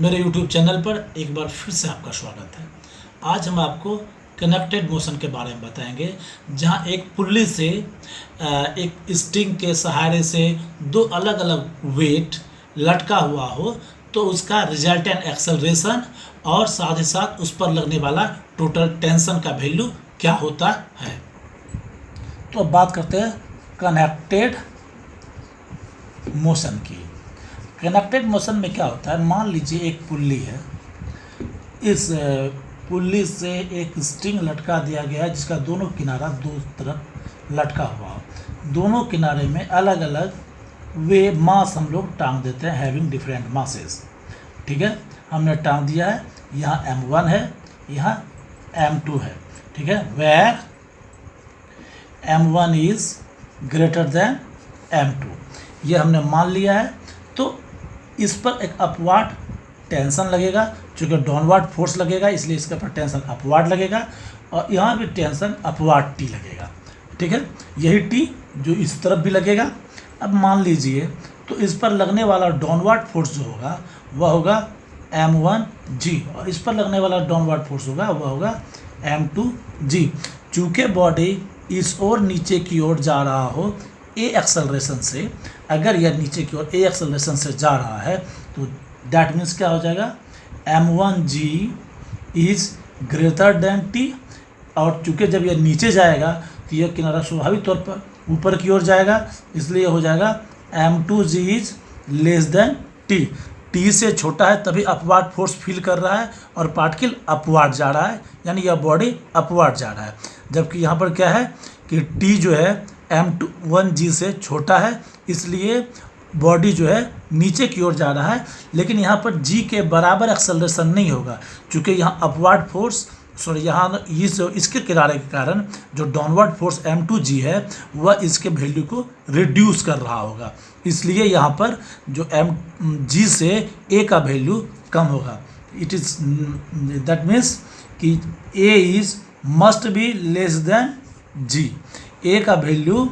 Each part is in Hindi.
मेरे YouTube चैनल पर एक बार फिर से आपका स्वागत है। आज हम आपको कनेक्टेड मोशन के बारे में बताएंगे, जहां एक पुल्ली से एक स्ट्रिंग के सहारे से दो अलग अलग वेट लटका हुआ हो तो उसका रिजल्टेंट एक्सेलरेशन और साथ ही साथ उस पर लगने वाला टोटल टेंशन का वैल्यू क्या होता है। तो अब बात करते हैं कनेक्टेड मोशन की। कनेक्टेड मोशन में क्या होता है, मान लीजिए एक पुल्ली है, इस पुल्ली से एक स्ट्रिंग लटका दिया गया है जिसका दोनों किनारा दो तरफ लटका हुआ हो। दोनों किनारे में अलग अलग वे मास हम लोग टांग देते हैं, हैविंग डिफरेंट मासेस। ठीक है, हमने टांग दिया है, यहाँ M1 है, यहाँ M2 है। ठीक है, where M1 is greater than M2, ये हमने मान लिया है। तो इस पर एक अपवार्ड टेंशन लगेगा, चूँकि डाउनवर्ड फोर्स लगेगा इसलिए इसके ऊपर टेंशन अपवार्ड लगेगा, और यहाँ भी टेंशन अपवार्ड टी लगेगा। ठीक है, यही टी जो इस तरफ भी लगेगा। अब मान लीजिए तो इस पर लगने वाला डाउनवर्ड फोर्स जो होगा वह होगा M1G, और इस पर लगने वाला डाउनवर्ड फोर्स होगा वह होगा M2G। चूँकि बॉडी इस ओर नीचे की ओर जा रहा हो ए एक्सेलरेशन से, अगर यह नीचे की ओर ए एक्सेलरेशन से जा रहा है तो दैट मीन्स क्या हो जाएगा, M1G is greater than T. और चूँकि जब यह नीचे जाएगा तो यह किनारा स्वाभाविक तौर पर ऊपर की ओर जाएगा, इसलिए हो जाएगा M2G is less than T. T से छोटा है तभी अपवार्ड फोर्स फील कर रहा है और पार्टिकल अपवार्ड जा रहा है, यानी यह बॉडी अपवार्ड जा रहा है। जबकि यहाँ पर क्या है कि टी जो है M1G से छोटा है, इसलिए बॉडी जो है नीचे की ओर जा रहा है। लेकिन यहाँ पर G के बराबर एक्सेलरेशन नहीं होगा, क्योंकि यहाँ अपवार्ड फोर्स यहाँ इसके किनारे के कारण जो डाउनवर्ड फोर्स M2G है वह इसके वैल्यू को रिड्यूस कर रहा होगा, इसलिए यहाँ पर जो G से A का वैल्यू कम होगा। इट इज़ दैट मीन्स कि A is must be less than G, A का वैल्यू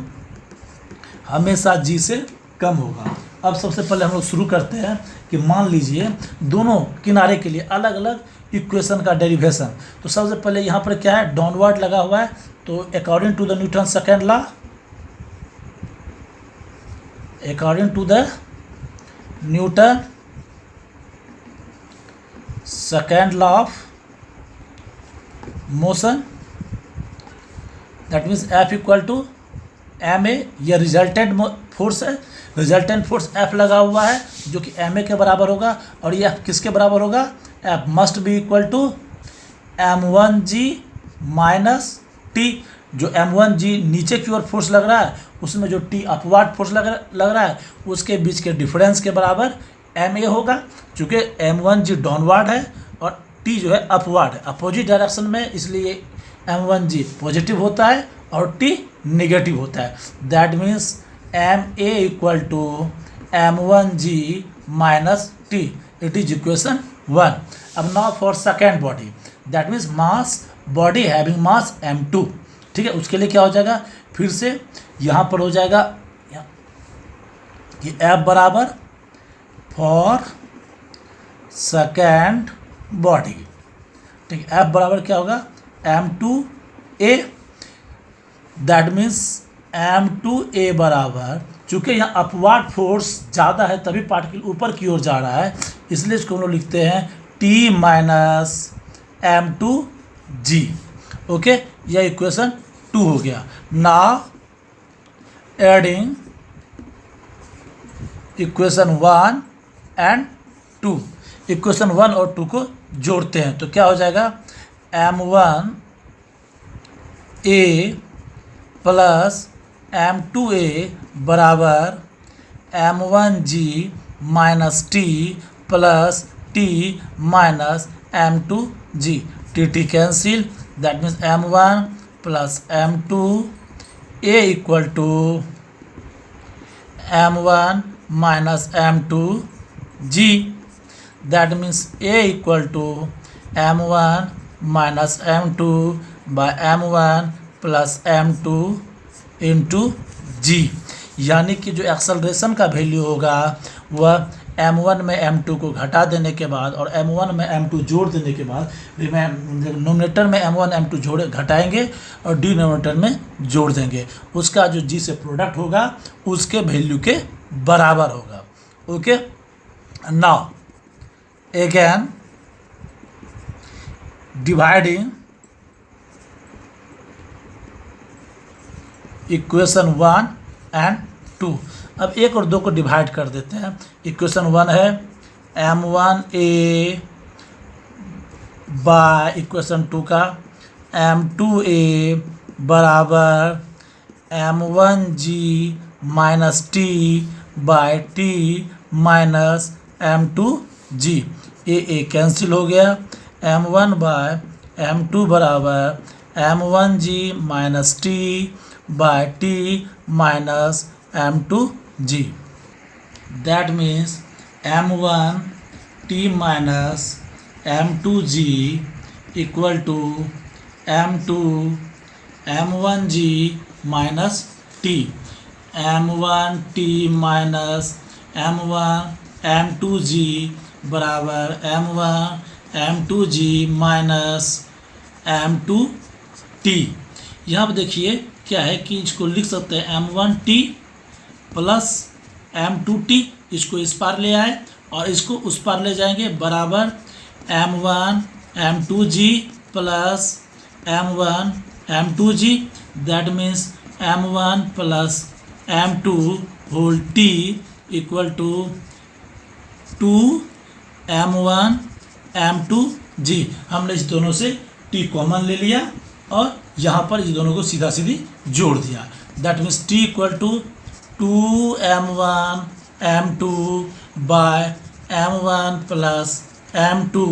हमेशा G से कम होगा। अब सबसे पहले हम लोग शुरू करते हैं कि मान लीजिए दोनों किनारे के लिए अलग अलग इक्वेशन का डेरिवेशन। तो सबसे पहले यहाँ पर क्या है, डाउनवर्ड लगा हुआ है, तो according to the Newton second law, according to the Newton second law of motion, that means F equal to ma, यह रिजल्टेंट फोर्स है, रिजल्टेंट फोर्स F लगा हुआ है जो कि ma के बराबर होगा, और यह F किसके बराबर होगा, F must be equal to M1G minus T। जो M1G नीचे की ओर फोर्स लग रहा है उसमें जो T अपवार्ड फोर्स लग रहा है उसके बीच के डिफरेंस के बराबर ma होगा। चूँकि M1G डाउनवर्ड है और T जो है अपवार्ड है, अपोजिट डायरेक्शन में, इसलिए M1G पॉजिटिव होता है और T नेगेटिव होता है। That means Ma equal to M1G minus T, it is equation 1। अब now for second body, that means mass, body having mass M2। ठीक है, उसके लिए क्या हो जाएगा, फिर से यहाँ पर हो जाएगा कि F बराबर फॉर सेकेंड बॉडी। ठीक है, F बराबर क्या होगा, M2A। दैट मीन्स M2A बराबर, चूँकि यहाँ अपवार्ड फोर्स ज़्यादा है तभी पार्टिकल ऊपर की ओर जा रहा है, इसलिए इसको हम लोग लिखते हैं T माइनस M2G। ओके, यह इक्वेशन 2 हो गया। Now adding equation 1 and 2, equation 1 और 2 को जोड़ते हैं तो क्या हो जाएगा, M1A प्लस M2A बराबर M1G minus T plus T minus M2G। T cancel, that means M1 plus M2A equal to M1 minus M2G। That means A equal to M1 minus M2 by M1 plus M2 into G, यानी कि जो एक्सेलरेशन का वैल्यू होगा वह m1 में m2 को घटा देने के बाद और m1 में m2 जोड़ देने के बाद नोमिनेटर में m1 m2 जोड़े घटाएंगे और डिनोमिनेटर में जोड़ देंगे, उसका जो g से प्रोडक्ट होगा उसके वैल्यू के बराबर होगा। Okay, now again dividing equation 1 and 2। अब 1 और 2 को डिवाइड कर देते हैं। इक्वेशन 1 है m1a बाय इक्वेशन 2 का m2a बराबर m1g minus T by T minus m2g। A cancel हो गया, m1 बाय m2 बराबर m1g minus T by T minus m2g। That means m1 t minus m2g equal to m2 m1g minus T. m1 t minus m2g बराबर m1 m2g माइनस m2t। यहाँ पर देखिए क्या है कि इसको लिख सकते हैं m1t प्लस m2t, इसको इस पार ले आए और इसको उस पार ले जाएंगे, बराबर m1 m2g plus m1 m2g। That means m1 plus m2 whole t equal to 2 m1 m2g। हमने इस दोनों से t कॉमन ले लिया और यहाँ पर इस दोनों को सीधा सीधी जोड़ दिया। That means t equal to 2 m1 m2 by m1 plus m2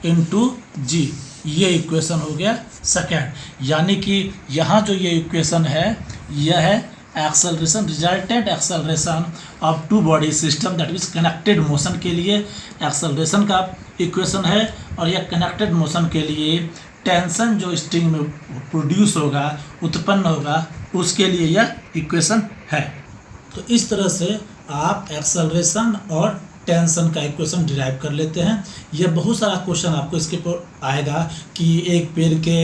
into g. ये इक्वेशन हो गया सेकेंड। यानी कि यहाँ जो ये इक्वेशन है यह है acceleration, resultant acceleration of two body system that means connected motion के लिए एक्सेलरेशन का इक्वेशन है। और यह कनेक्टेड मोशन के लिए टेंशन जो स्ट्रिंग में प्रोड्यूस होगा, उत्पन्न होगा, उसके लिए यह इक्वेशन है। तो इस तरह से आप एक्सेलरेशन और टेंशन का इक्वेशन डिराइव कर लेते हैं। यह बहुत सारा क्वेश्चन आपको इसके ऊपर आएगा कि एक पेड़ के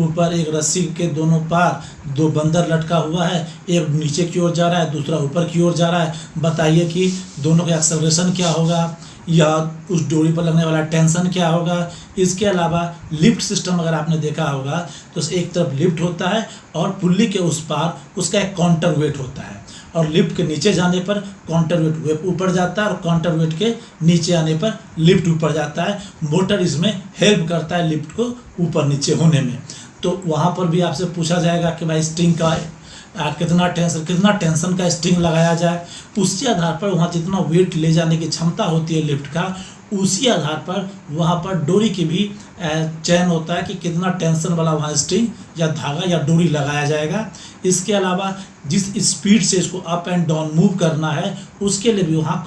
ऊपर एक रस्सी के दोनों पार दो बंदर लटका हुआ है, एक नीचे की ओर जा रहा है, दूसरा ऊपर की ओर जा रहा है। बताइए कि दोनों का एक्सेलरेशन क्या होगा या उस डोरी पर लगने वाला टेंशन क्या होगा। इसके अलावा लिफ्ट सिस्टम अगर आपने देखा होगा तो एक तरफ लिफ्ट होता है और पुल्ली के उस पार उसका एक काउंटर वेट होता है, और लिफ्ट के नीचे जाने पर काउंटर वेट ऊपर जाता है और काउंटर वेट के नीचे आने पर लिफ्ट ऊपर जाता है। मोटर इसमें हेल्प करता है लिफ्ट को ऊपर नीचे होने में। तो वहाँ पर भी आपसे पूछा जाएगा कि भाई स्ट्रिंग का कितना टेंशन का स्ट्रिंग लगाया जाए। उसी आधार पर वहाँ जितना वेट ले जाने की क्षमता होती है लिफ्ट का, उसी आधार पर वहाँ पर डोरी की भी चयन होता है कि कितना टेंशन वाला वहाँ स्ट्रिंग या धागा या डोरी लगाया जाएगा। इसके अलावा जिस स्पीड से इसको अप एंड डाउन मूव करना है उसके लिए भी वहाँ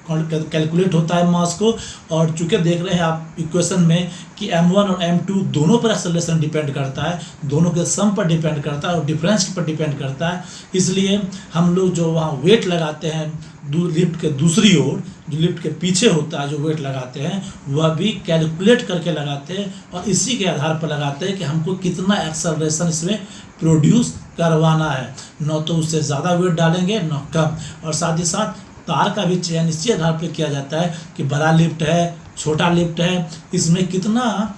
कैलकुलेट होता है मास को। और चूँकि देख रहे हैं आप इक्वेशन में कि m1 और m2 दोनों पर एक्सेलरेशन डिपेंड करता है, दोनों के सम पर डिपेंड करता है और डिफरेंस पर डिपेंड करता है। इसलिए हम लोग जो वहाँ वेट लगाते हैं लिफ्ट के दूसरी ओर, जो लिफ्ट के पीछे होता है जो वेट लगाते हैं, वह भी कैलकुलेट करके लगाते हैं और इसी के आधार पर लगाते हैं कि हमको कितना एक्सेलरेशन इसमें प्रोड्यूस करवाना है। न तो उससे ज़्यादा वेट डालेंगे न कम। और साथ ही साथ तार का भी चयन इसी आधार पर किया जाता है कि बड़ा लिफ्ट है, छोटा लिफ्ट है, इसमें कितना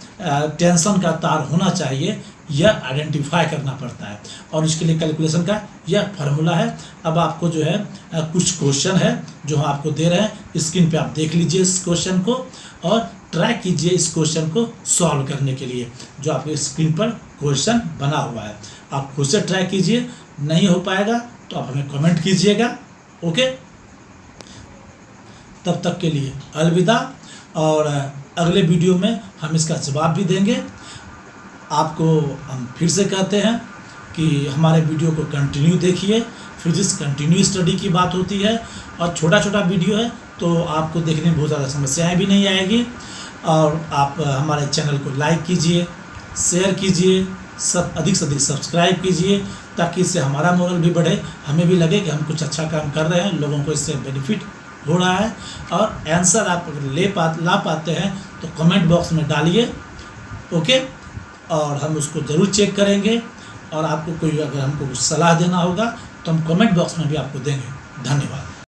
टेंशन का तार होना चाहिए, यह आइडेंटिफाई करना पड़ता है। और इसके लिए कैलकुलेशन का यह फार्मूला है। अब आपको जो है कुछ क्वेश्चन है जो हम आपको दे रहे हैं, स्क्रीन पे आप देख लीजिए इस क्वेश्चन को और ट्राई कीजिए इस क्वेश्चन को सॉल्व करने के लिए। जो आपके स्क्रीन पर क्वेश्चन बना हुआ है आप खुद से ट्राई कीजिए। नहीं हो पाएगा तो आप हमें कमेंट कीजिएगा। ओके, तब तक के लिए अलविदा। और अगले वीडियो में हम इसका जवाब भी देंगे। आपको हम फिर से कहते हैं कि हमारे वीडियो को कंटिन्यू देखिए। फिजिक्स कंटिन्यू स्टडी की बात होती है और छोटा छोटा वीडियो है तो आपको देखने में बहुत ज़्यादा समस्याएं भी नहीं आएगी। और आप हमारे चैनल को लाइक कीजिए, शेयर कीजिए, अधिक से अधिक सब्सक्राइब कीजिए ताकि इससे हमारा मोरल भी बढ़े, हमें भी लगे कि हम कुछ अच्छा काम कर रहे हैं, लोगों को इससे बेनिफिट हो रहा है, और आंसर आप अगर ला पाते हैं तो कमेंट बॉक्स में डालिए, ओके। और हम उसको ज़रूर चेक करेंगे, और आपको कोई अगर हमको कुछ सलाह देना होगा तो हम कमेंट बॉक्स में भी आपको देंगे। धन्यवाद।